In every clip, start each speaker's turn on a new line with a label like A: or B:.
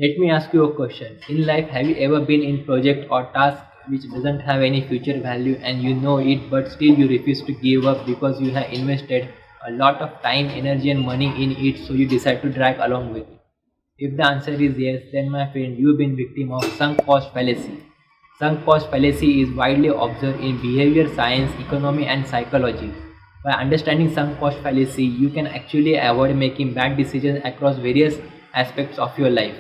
A: Let me ask you a question. In life, have you ever been in project or task which doesn't have any future value and you know it, but still you refuse to give up because you have invested a lot of time, energy and money in it, so you decide to drag along with it? If the answer is yes, then my friend, you've been victim of sunk cost fallacy. Sunk cost fallacy is widely observed in behavior science, economy and psychology. By understanding sunk cost fallacy, you can actually avoid making bad decisions across various aspects of your life.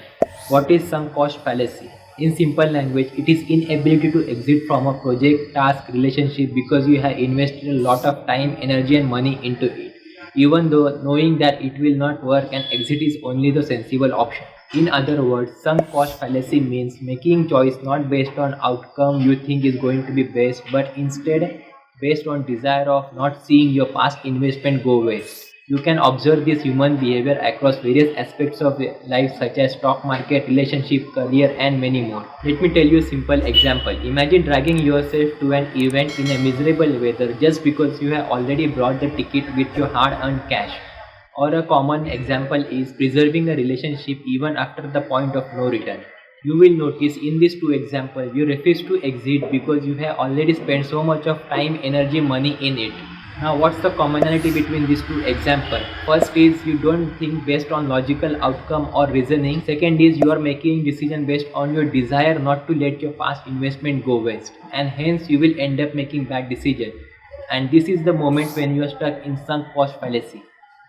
A: What is sunk cost fallacy? In simple language, it is inability to exit from a project, task, relationship because you have invested a lot of time, energy and money into it, even though knowing that it will not work and exit is only the sensible option. In other words, sunk cost fallacy means making choice not based on outcome you think is going to be best, but instead based on desire of not seeing your past investment go waste. You can observe this human behavior across various aspects of life such as stock market, relationship, career and many more. Let me tell you a simple example. Imagine dragging yourself to an event in a miserable weather just because you have already bought the ticket with your hard-earned cash. Or a common example is preserving a relationship even after the point of no return. You will notice in these two examples, you refuse to exit because you have already spent so much of time, energy, money in it. Now what's the commonality between these two examples? First is you don't think based on logical outcome or reasoning. Second is you are making decision based on your desire not to let your past investment go waste. And hence you will end up making bad decisions. And this is the moment when you are stuck in sunk cost fallacy.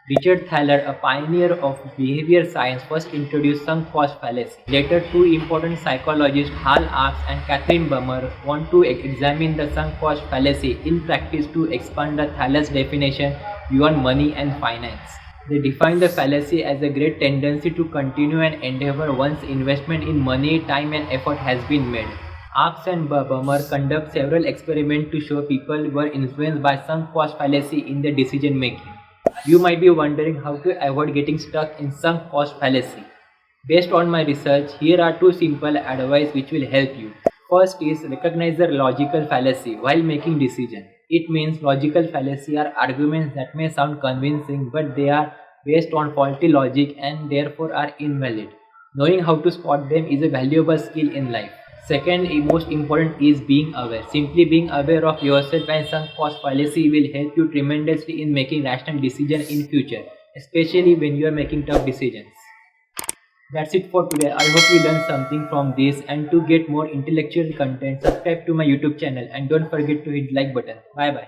A: Richard Thaler, a pioneer of behavior science, first introduced sunk cost fallacy. Later, two important psychologists, Hal Arps and Catherine Bummer, want to examine the sunk cost fallacy in practice to expand the Thaler's definition beyond money and finance. They define the fallacy as a great tendency to continue an endeavor once investment in money, time and effort has been made. Arps and Bummer conduct several experiments to show people were influenced by sunk cost fallacy in their decision making. You might be wondering how to avoid getting stuck in sunk cost fallacy. Based on my research, here are two simple advice which will help you. First is recognize the logical fallacy while making decision. It means logical fallacy are arguments that may sound convincing but they are based on faulty logic and therefore are invalid. Knowing how to spot them is a valuable skill in life. Second, most important is being aware. Simply being aware of yourself and sunk cost fallacy will help you tremendously in making rational decisions in future, especially when you are making tough decisions. That's it for today. I hope you learned something from this, and to get more intellectual content, subscribe to my YouTube channel and don't forget to hit like button. Bye bye.